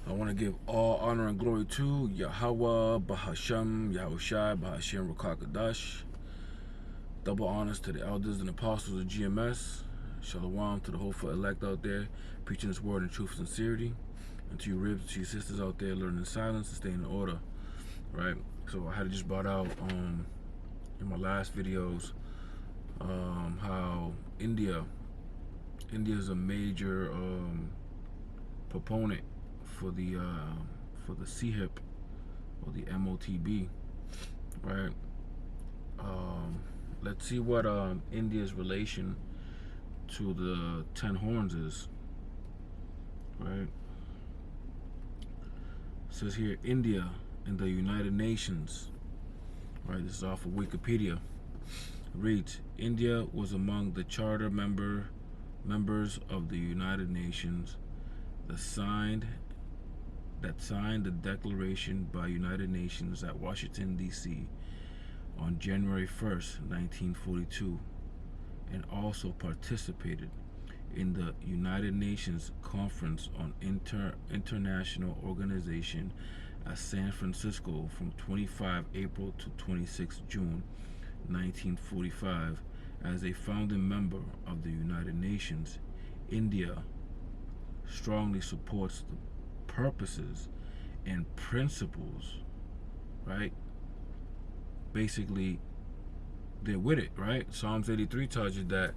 I want to give all honor and glory to Yahweh, Bahashem, Yahushai, Bahashem, Rakakadash. Double honors to the elders and apostles of GMS. Shalom to the hopeful elect out there, preaching this word in truth and sincerity. And to you ribs, to your sisters out there, learning in silence and staying in order. Right? So I had just brought out in my last videos how India is a major proponent for the CHIP or the MOTB, right? Let's see what India's relation to the 10 horns is, right? It says here, India in the United Nations, right? This is off of Wikipedia. It reads, India was among the charter members of the United Nations that signed the declaration by United Nations at Washington, D.C. on January 1st, 1942, and also participated in the United Nations Conference on International Organization at San Francisco from 25 April to 26 June 1945. As a founding member of the United Nations, India strongly supports the purposes and principles, right? Basically, they're with it, right? Psalms 83 tells you that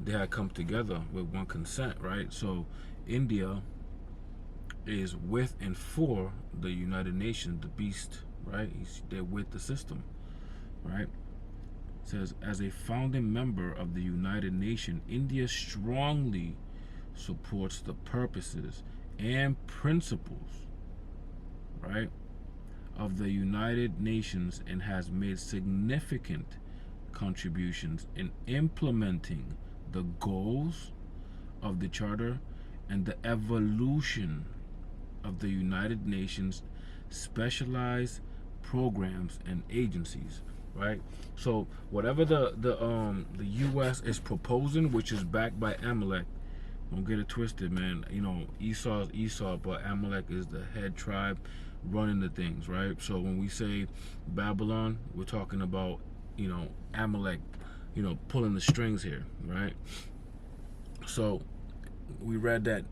they had come together with one consent, right? So India is with and for the United Nations, the beast, right? They're with the system, right? It says, as a founding member of the United Nations, India strongly supports the purposes and principles, right, of the United Nations and has made significant contributions in implementing the goals of the Charter and the evolution of the United Nations specialized programs and agencies, right? So whatever the U.S. is proposing, which is backed by Amalek, don't get it twisted, man. You know, Esau's Esau, but Amalek is the head tribe running the things, right? So when we say Babylon, we're talking about, you know, Amalek, you know, pulling the strings here, right? So we read that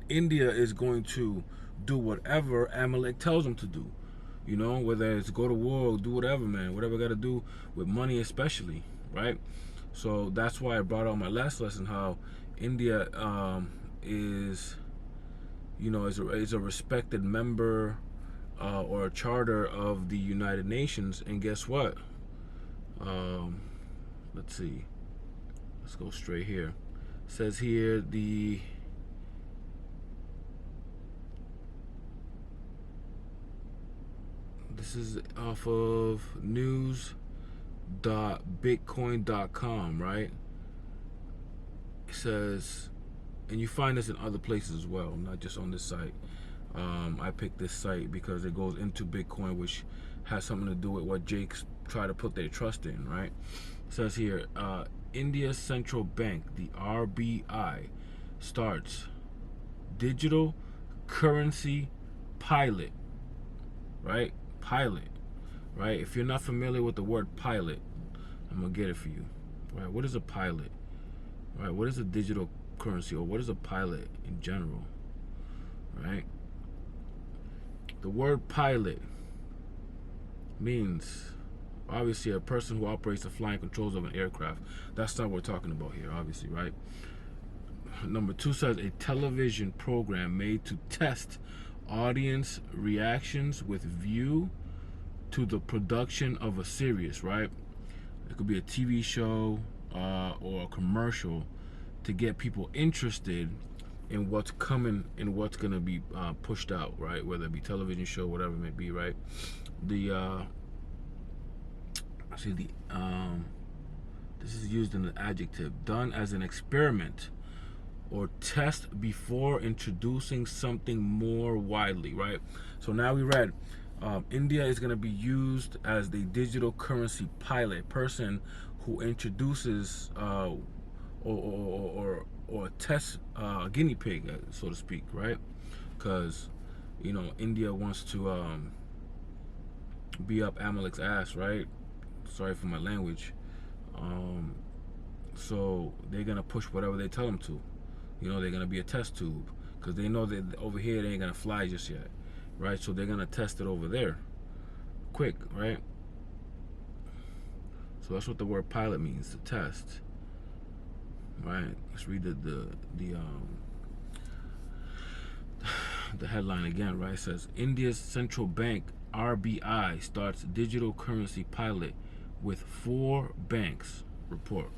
India is going to do whatever Amalek tells them to do. You know, whether it's go to war or do whatever, man. Whatever got to do with money especially, right? So that's why I brought out my last lesson, how India is, you know, is a respected member or a charter of the United Nations. And guess what? Let's see. Let's go straight here. It says here this is off of news.bitcoin.com, right? It says, and you find this in other places as well, not just on this site. I picked this site because it goes into Bitcoin, which has something to do with what Jakes try to put their trust in, right? It says here, India's central bank, the RBI, starts digital currency pilot, right? Pilot, right? If you're not familiar with the word pilot, I'm gonna get it for you, right? What is a pilot, right? What is a digital currency, or what is a pilot in general, right? The word pilot means obviously a person who operates the flying controls of an aircraft. That's not what we're talking about here, obviously, right? Number 2 says a television program made to test audience reactions with view to the production of a series, right? It could be a TV show or a commercial to get people interested in what's coming and what's going to be pushed out, right? Whether it be television show, whatever it may be, right? This is used in an adjective, done as an experiment or test before introducing something more widely, right? So now we read India is going to be used as the digital currency pilot, person who introduces or test guinea pig, so to speak, right? because India wants to be up Amalek's ass, right? Sorry for my language. Um, so they're gonna push whatever they tell them to. They're gonna be a test tube because they know that over here they ain't gonna fly just yet, right? So they're gonna test it over there, quick, right? So that's what the word pilot means, to test, right? Let's read the headline again, right? It says India's central bank RBI starts digital currency pilot with 4 banks. Report,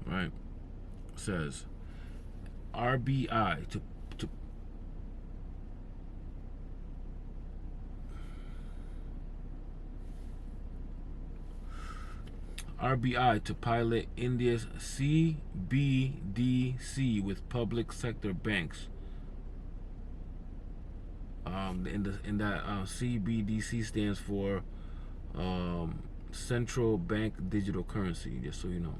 right? It says RBI to RBI to pilot India's CBDC with public sector banks. In that CBDC stands for Central Bank Digital Currency, just so you know.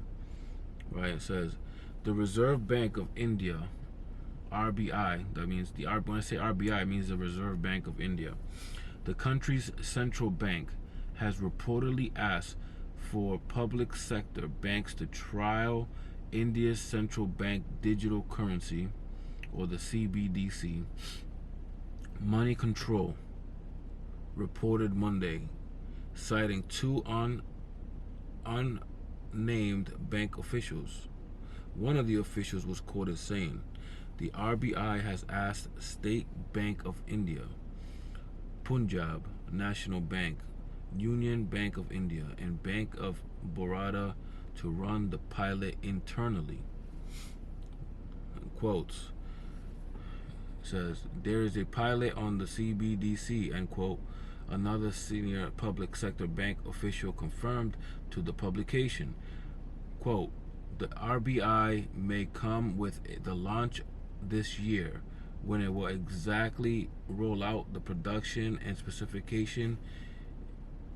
Right? It says the Reserve Bank of India, RBI. That means when I say RBI, it means the Reserve Bank of India. The country's central bank has reportedly asked for public sector banks to trial India's central bank digital currency, or the CBDC. Money Control reported Monday, citing 2 unnamed bank officials. One of the officials was quoted saying, the RBI has asked State Bank of India, Punjab National Bank, Union Bank of India, and Bank of Baroda to run the pilot internally. Quotes. Says there is a pilot on the CBDC, end quote. Another senior public sector bank official confirmed to the publication. Quote, the RBI may come with the launch this year. When it will exactly roll out the production and specification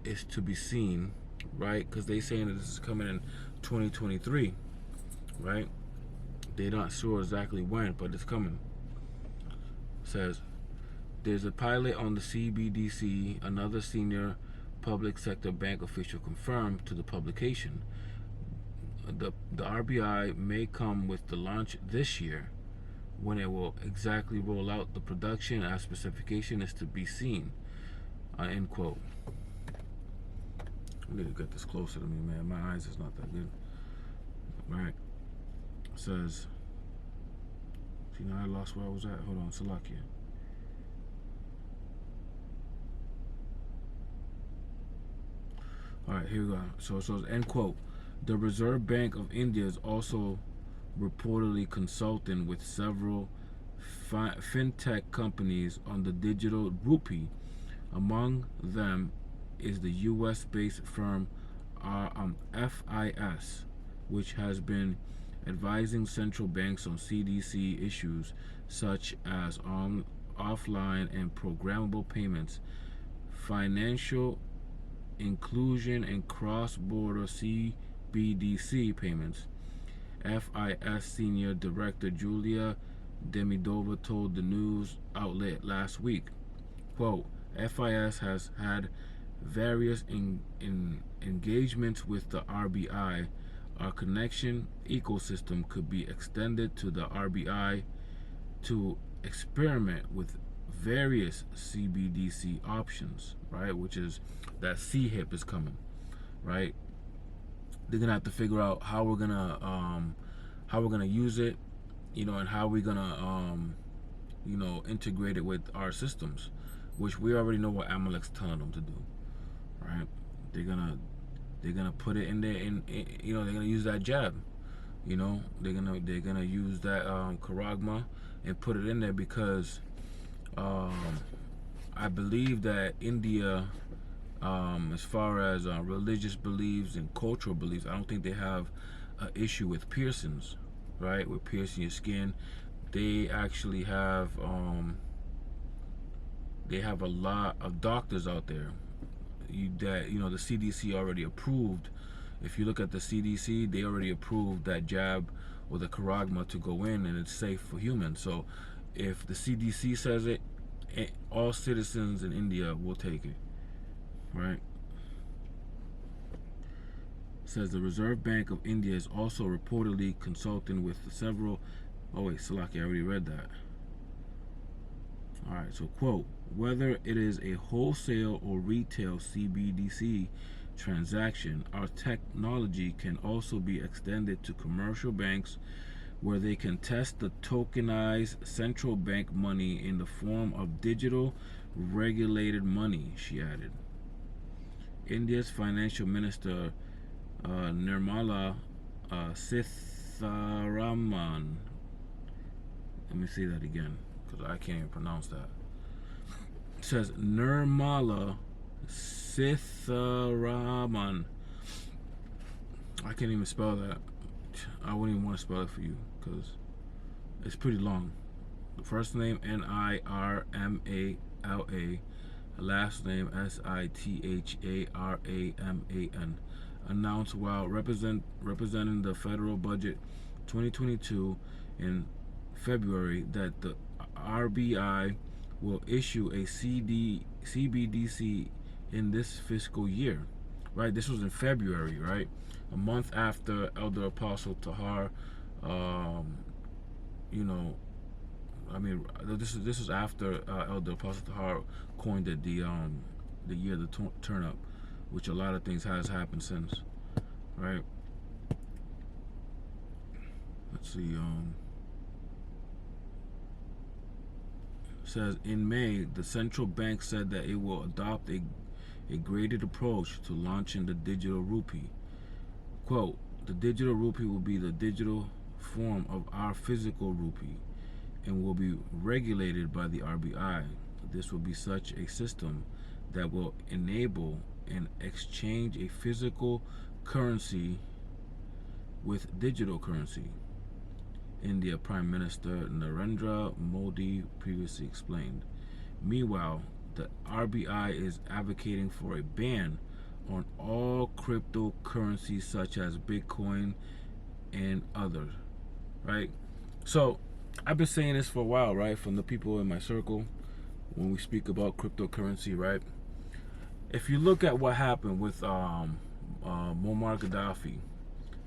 is to be seen, right? Because they saying that this is coming in 2023, right? They're not sure exactly when, but it's coming. Says there's a pilot on the CBDC. Another senior public sector bank official confirmed to the publication. The RBI may come with the launch this year. When it will exactly roll out the production as specification is to be seen, end quote. I need to get this closer to me, man. My eyes is not that good. Right. It says, see, now I lost where I was at. Hold on, Salakia. All right, here we go. So it says, end quote. The Reserve Bank of India is also reportedly consulting with several fintech companies on the digital rupee. Among them is the US-based firm FIS, which has been advising central banks on CDC issues such as offline and programmable payments, financial inclusion, and cross-border CBDC payments. FIS Senior Director Julia Demidova told the news outlet last week, quote, FIS has had various engagements with the RBI. Our connection ecosystem could be extended to the RBI to experiment with various CBDC options, right? Which is that CHIP is coming, right? They're gonna have to figure out how we're gonna use it, and how we're gonna integrate it with our systems, which we already know what Amalek's telling them to do, right? They're gonna put it in there, they're gonna use that jab, they're gonna use that charagma and put it in there because I believe that India, as far as religious beliefs and cultural beliefs, I don't think they have an issue with piercings, right? With piercing your skin. They actually have a lot of doctors out there that the CDC already approved. If you look at the CDC, they already approved that jab or the charagma to go in, and it's safe for humans. So If the CDC says it, all citizens in India will take it, right? It says the Reserve Bank of India is also reportedly consulting with several. Oh wait, Salaki, I already read that. All right, so quote, whether it is a wholesale or retail CBDC transaction, our technology can also be extended to commercial banks where they can test the tokenized central bank money in the form of digital regulated money, she added. India's financial minister Nirmala Sitharaman, let me say that again because I can't even pronounce that. It says Nirmala Sitharaman. I can't even spell that. I wouldn't even want to spell it for you because it's pretty long. The first name Nirmala, last name Sitharaman, announced while representing the federal budget 2022 in February that the RBI will issue a CBDC in this fiscal year. Right, this was in February, right? A month after Elder Apostle Tahar, this is after Elder Apostle Tahar coined it the year of the turn-up, which a lot of things has happened since, right? Let's see. Says in May, the central bank said that it will adopt a graded approach to launching the digital rupee. Quote, the digital rupee will be the digital form of our physical rupee and will be regulated by the RBI. This will be such a system that will enable and exchange a physical currency with digital currency, India Prime Minister Narendra Modi previously explained. Meanwhile, the RBI is advocating for a ban on all cryptocurrencies such as Bitcoin and others, right? So I've been saying this for a while, right? From the people in my circle when we speak about cryptocurrency, right? If you look at what happened with Muammar Gaddafi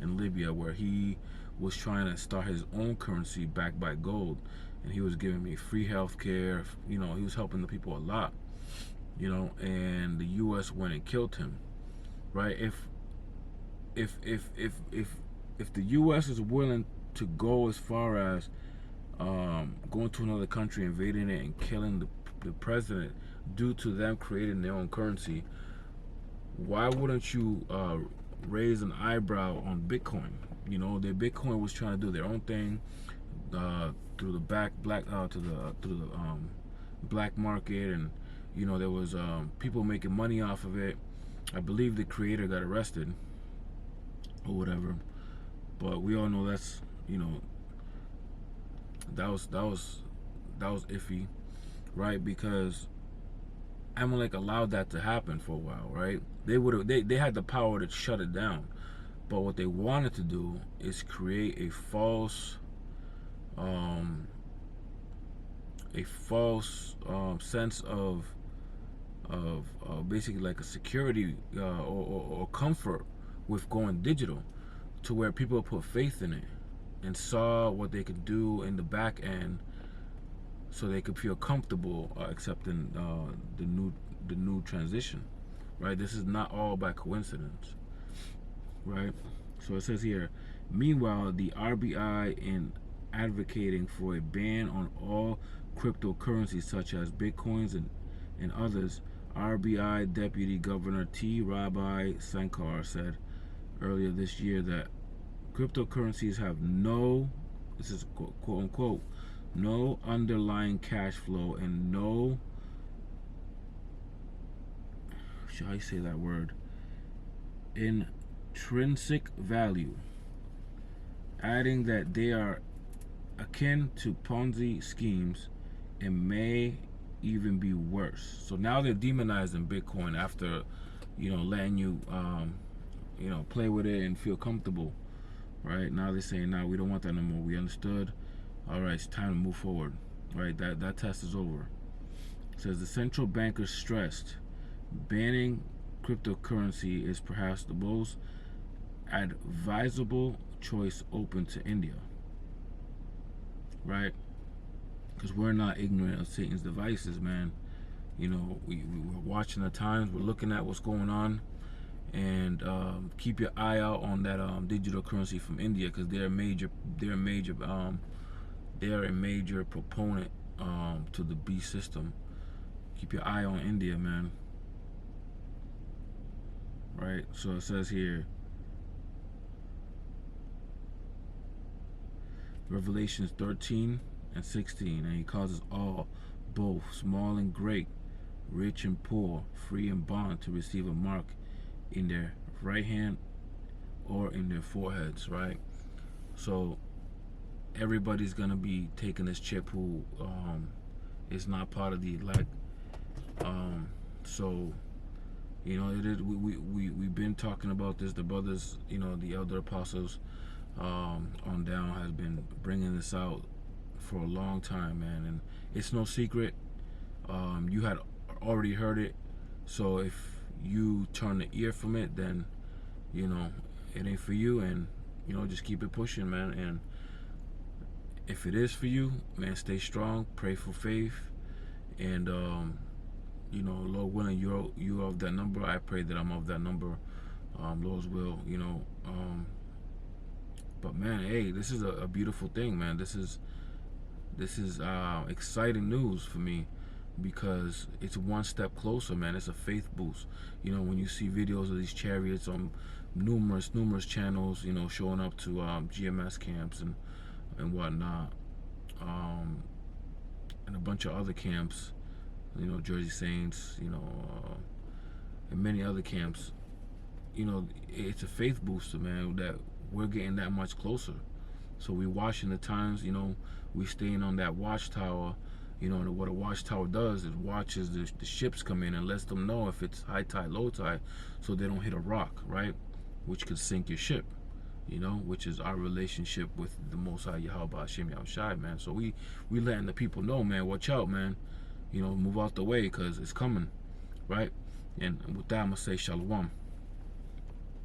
in Libya, where he was trying to start his own currency backed by gold, and he was giving me free health care, he was helping the people a lot, and the US went and killed him, right? If the US is willing to go as far as going to another country, invading it and killing the president due to them creating their own currency, why wouldn't you raise an eyebrow on Bitcoin? Their Bitcoin was trying to do their own thing through the black market, and there was people making money off of it. I believe the creator got arrested or whatever, but we all know that's that was iffy, right? Because Amalek allowed that to happen for a while, right? They had the power to shut it down, but what they wanted to do is create a false sense of basically like a security or comfort with going digital, to where people put faith in it and saw what they could do in the back end, so they could feel comfortable accepting the new transition, right? This is not all by coincidence, right? So it says here, meanwhile, the RBI in advocating for a ban on all cryptocurrencies such as Bitcoins and others, RBI Deputy Governor T. Rabbi Sankar said earlier this year that cryptocurrencies have no, this is quote unquote, no underlying cash flow and no, shall I say that word, intrinsic value, adding that they are akin to Ponzi schemes and may even be worse. So now they're demonizing Bitcoin after, letting you, play with it and feel comfortable, right? Now they're saying, we don't want that no more. We understood. All right, it's time to move forward. right? That test is over. It says the central bankers stressed banning cryptocurrency is perhaps the most advisable choice open to India, right? Because we're not ignorant of Satan's devices, man. You know, we're watching the times, we're looking at what's going on, and keep your eye out on that digital currency from India, because they're a major proponent to the beast system. Keep your eye on India, man. Right? So it says here, Revelations 13 and 16, and he causes all, both small and great, rich and poor, free and bond, to receive a mark in their right hand or in their foreheads, right? So everybody's gonna be taking this chip who is not part of the elect. So you know, it is, we've been talking about this. The brothers, you know, the elder apostles on down has been bringing this out for a long time, man, and it's no secret. You had already heard it, so if you turn the ear from it, then you know it ain't for you, and you know, just keep it pushing, man. And if it is for you, man, stay strong, pray for faith, and you know, Lord willing, you're of that number. I pray that I'm of that number. Lord's will, you know. But man, hey, this is a beautiful thing, man. This is exciting news for me, because it's one step closer, man. It's a faith boost. You know, when you see videos of these chariots on numerous channels, you know, showing up to GMS camps and whatnot, and a bunch of other camps, you know, Jersey Saints, you know, and many other camps. You know, it's a faith booster, man, that we're getting that much closer. So we watching the times, you know, we staying on that watchtower. You know, what a watchtower does is watches the ships come in and lets them know if it's high tide, low tide, so they don't hit a rock, right? Which could sink your ship, you know, which is our relationship with the Most High Yahweh Hashem Yahushai, man. So we letting the people know, man, watch out, man. You know, move out the way, because it's coming, right? And with that, I'm going to say shalom.